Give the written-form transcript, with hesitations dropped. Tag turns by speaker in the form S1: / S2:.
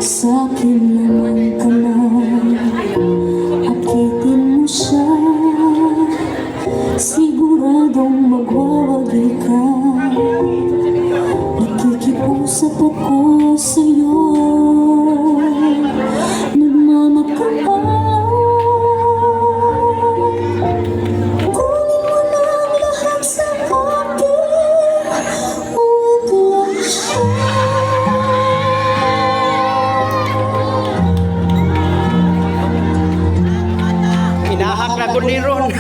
S1: Sa'kin naman ka na, akitin mo siya, siguradong magwawagi ka. Nakikipusap ako sa'yo, nagmamakaawa. Kunin mo na ang lahat sa akin, huwag lang siya.
S2: Inahak na ko ni Ron.